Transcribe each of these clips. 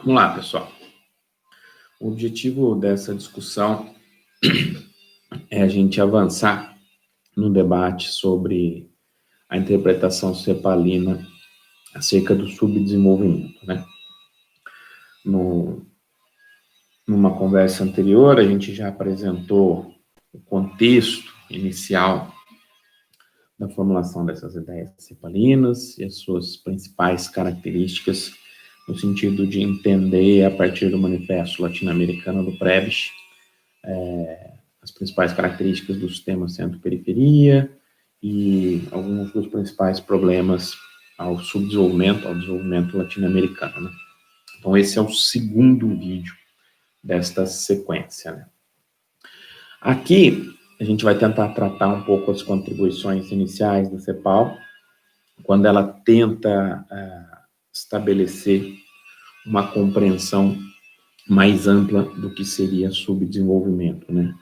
Vamos lá, pessoal. O objetivo dessa discussão é a gente avançar no debate sobre a interpretação cepalina acerca do subdesenvolvimento, né? Numa conversa anterior, a gente já apresentou o contexto inicial da formulação dessas ideias cepalinas e as suas principais características, no sentido de entender, a partir do Manifesto Latino-Americano do Prebisch, as principais características do sistema centro-periferia e alguns dos principais problemas ao subdesenvolvimento, ao desenvolvimento latino-americano, né? Então, esse é o segundo vídeo desta sequência, né? Aqui, a gente vai tentar tratar um pouco as contribuições iniciais da CEPAL, quando ela tenta estabelecer uma compreensão mais ampla do que seria subdesenvolvimento, né?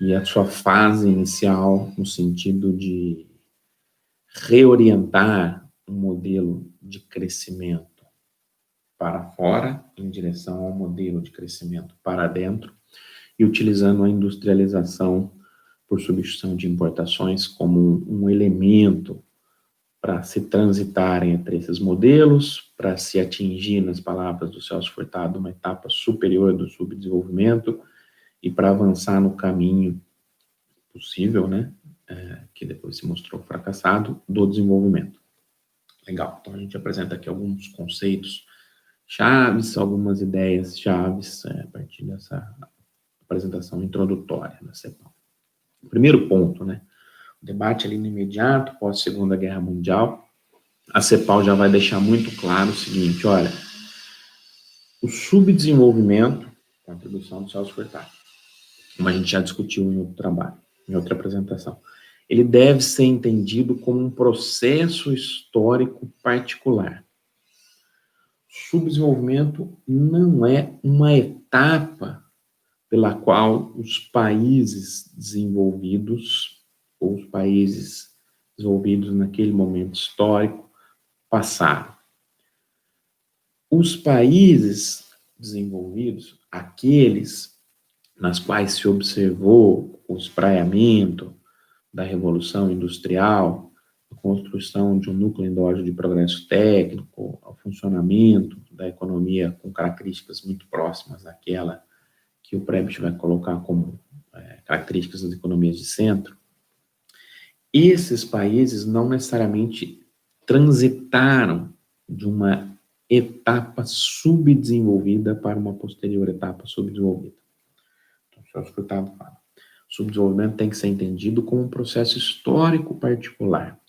E a sua fase inicial, no sentido de reorientar um modelo de crescimento para fora, em direção ao modelo de crescimento para dentro, e utilizando a industrialização por substituição de importações como um elemento para se transitar entre esses modelos, para se atingir, nas palavras do Celso Furtado, uma etapa superior do subdesenvolvimento e para avançar no caminho possível, né, que depois se mostrou fracassado, do desenvolvimento. Legal, então a gente apresenta aqui alguns conceitos chaves, algumas ideias chaves a partir dessa apresentação introdutória da CEPAL. Primeiro ponto, né, o debate ali no imediato, pós-Segunda Guerra Mundial, a CEPAL já vai deixar muito claro o seguinte, olha, o subdesenvolvimento, contribuição do Celso Furtado, como a gente já discutiu em outro trabalho, em outra apresentação, ele deve ser entendido como um processo histórico particular. Subdesenvolvimento não é uma etapa pela qual os países desenvolvidos, ou os países desenvolvidos naquele momento histórico, passaram. Os países desenvolvidos, aqueles nas quais se observou o espraiamento da Revolução Industrial, a construção de um núcleo endógeno de progresso técnico, o funcionamento da economia com características muito próximas daquela que o Prebisch vai colocar como características das economias de centro, esses países não necessariamente transitaram de uma etapa subdesenvolvida para uma posterior etapa subdesenvolvida. Então, só escutado fala. O subdesenvolvimento tem que ser entendido como um processo histórico particular.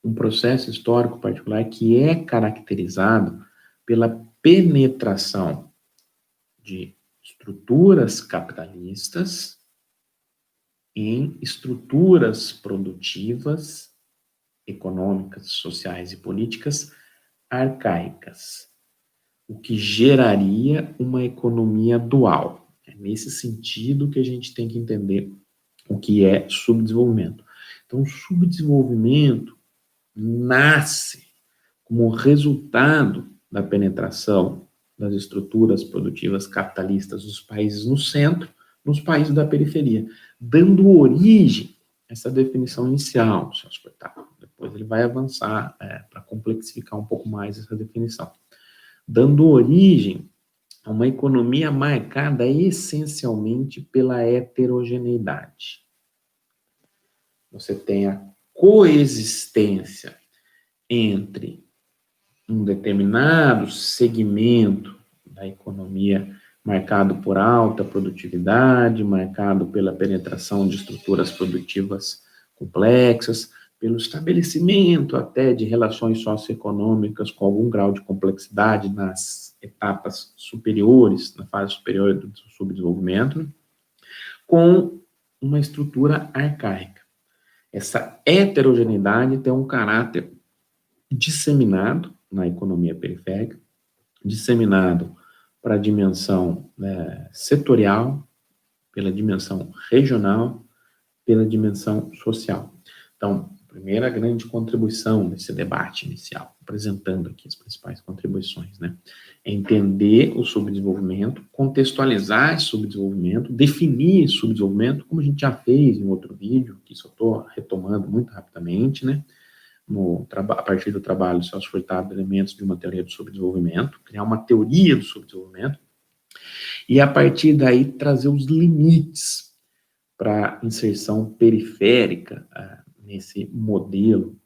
Um processo histórico particular que é caracterizado pela penetração de estruturas capitalistas em estruturas produtivas, econômicas, sociais e políticas arcaicas, o que geraria uma economia dual. É nesse sentido que a gente tem que entender o que é subdesenvolvimento. Então, o subdesenvolvimento nasce como resultado da penetração das estruturas produtivas capitalistas dos países no centro, nos países da periferia, dando origem a essa definição inicial, depois ele vai avançar para complexificar um pouco mais essa definição, dando origem a uma economia marcada essencialmente pela heterogeneidade. Você tem a coexistência entre um determinado segmento da economia marcado por alta produtividade, marcado pela penetração de estruturas produtivas complexas, pelo estabelecimento até de relações socioeconômicas com algum grau de complexidade nas etapas superiores, na fase superior do subdesenvolvimento, com uma estrutura arcaica. Essa heterogeneidade tem um caráter disseminado na economia periférica, disseminado para a dimensão setorial, pela dimensão regional, pela dimensão social. Então, primeira grande contribuição desse debate inicial, apresentando aqui as principais contribuições, né? É entender o subdesenvolvimento, contextualizar esse subdesenvolvimento, definir esse subdesenvolvimento, como a gente já fez em outro vídeo, que só estou retomando muito rapidamente, né? A partir do trabalho Celso Furtado, elementos de uma teoria do subdesenvolvimento, criar uma teoria do subdesenvolvimento, e a partir daí trazer os limites para inserção periférica nesse modelo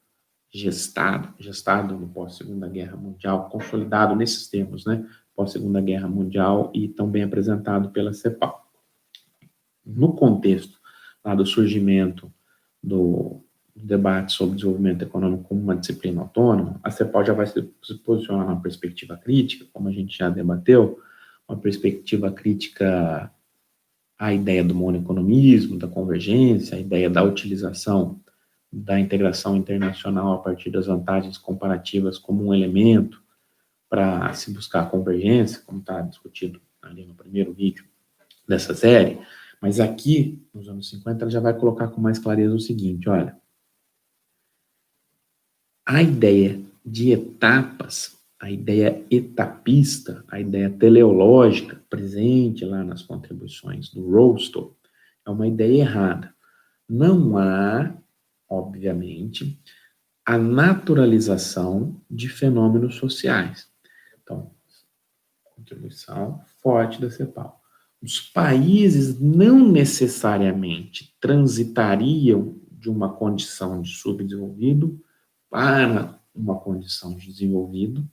gestado no pós-Segunda Guerra Mundial, consolidado nesses termos, né, pós-Segunda Guerra Mundial e também apresentado pela CEPAL. No contexto lá do surgimento do debate sobre desenvolvimento econômico como uma disciplina autônoma, a CEPAL já vai se posicionar numa perspectiva crítica, como a gente já debateu, uma perspectiva crítica à ideia do monoeconomismo, da convergência, a ideia da utilização da integração internacional a partir das vantagens comparativas como um elemento para se buscar a convergência, como está discutido ali no primeiro vídeo dessa série, mas aqui, nos anos 50, ela já vai colocar com mais clareza o seguinte, olha, a ideia de etapas, a ideia etapista, a ideia teleológica, presente lá nas contribuições do Rostow, é uma ideia errada. Não há, obviamente, a naturalização de fenômenos sociais. Então, contribuição forte da CEPAL. Os países não necessariamente transitariam de uma condição de subdesenvolvido para uma condição de desenvolvido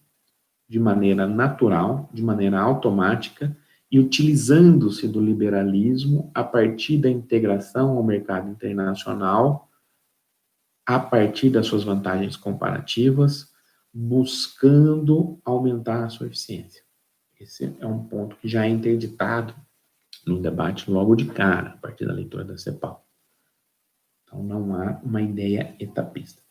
de maneira natural, de maneira automática e utilizando-se do liberalismo a partir da integração ao mercado internacional, a partir das suas vantagens comparativas, buscando aumentar a sua eficiência. Esse é um ponto que já é interditado no debate logo de cara, a partir da leitura da CEPAL. Então, não há uma ideia etapista.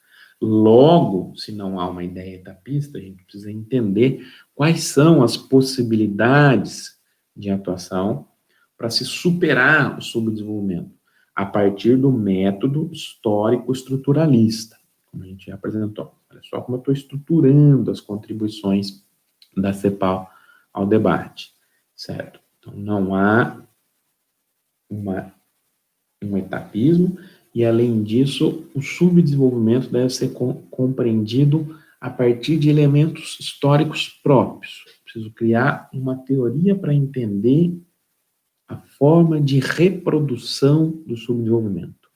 Logo, se não há uma ideia etapista, a gente precisa entender quais são as possibilidades de atuação para se superar o subdesenvolvimento, a partir do método histórico-estruturalista, como a gente já apresentou. Olha só como eu estou estruturando as contribuições da CEPAL ao debate, certo? Então, não há um etapismo, e, além disso, o subdesenvolvimento deve ser compreendido a partir de elementos históricos próprios. Preciso criar uma teoria para entender a forma de reprodução do subdesenvolvimento.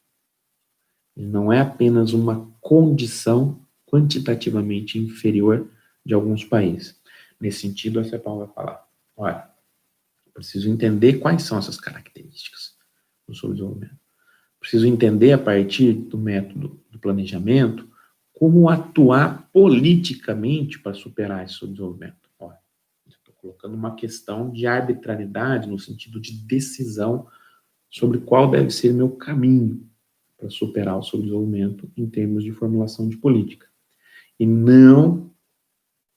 Ele não é apenas uma condição quantitativamente inferior de alguns países. Nesse sentido, a CEPAL vai falar, olha, eu preciso entender quais são essas características do subdesenvolvimento. Preciso entender, a partir do método do planejamento, como atuar politicamente para superar esse subdesenvolvimento. Olha, estou colocando uma questão de arbitrariedade no sentido de decisão sobre qual deve ser meu caminho para superar o subdesenvolvimento em termos de formulação de política. E não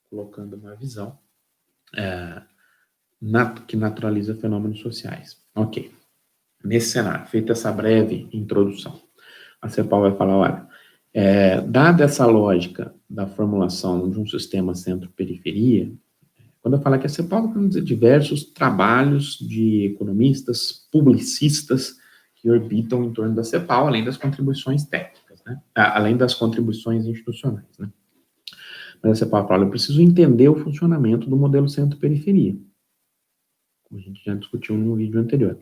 colocando uma visão que naturaliza fenômenos sociais. Ok. Nesse cenário, feita essa breve introdução, a CEPAL vai falar, olha, dada essa lógica da formulação de um sistema centro-periferia, quando eu falo que a CEPAL, eu quero dizer diversos trabalhos de economistas, publicistas, que orbitam em torno da CEPAL, além das contribuições técnicas, né? Além das contribuições institucionais, né? Mas a CEPAL fala, eu preciso entender o funcionamento do modelo centro-periferia, como a gente já discutiu num vídeo anterior.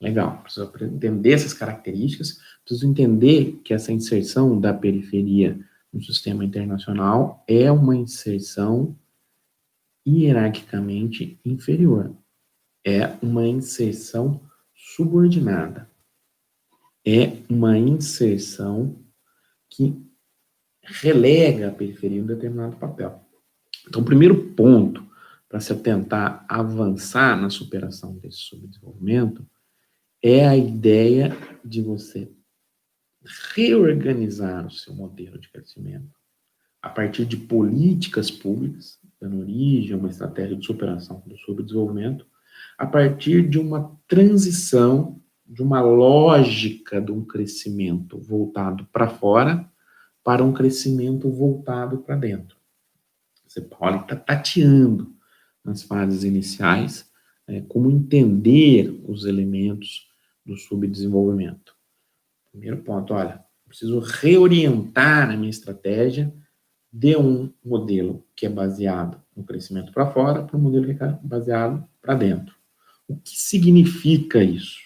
Legal, preciso entender essas características, preciso entender que essa inserção da periferia no sistema internacional é uma inserção hierarquicamente inferior, é uma inserção subordinada, é uma inserção que relega a periferia em um determinado papel. Então, o primeiro ponto para se tentar avançar na superação desse subdesenvolvimento é a ideia de você reorganizar o seu modelo de crescimento a partir de políticas públicas, dando origem a uma estratégia de superação do subdesenvolvimento, a partir de uma transição, de uma lógica de um crescimento voltado para fora, para um crescimento voltado para dentro. Paulo está tateando nas fases iniciais como entender os elementos do subdesenvolvimento. Primeiro ponto, olha, preciso reorientar a minha estratégia de um modelo que é baseado no crescimento para fora para um modelo que é baseado para dentro. O que significa isso?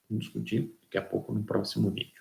Vamos discutir daqui a pouco no próximo vídeo.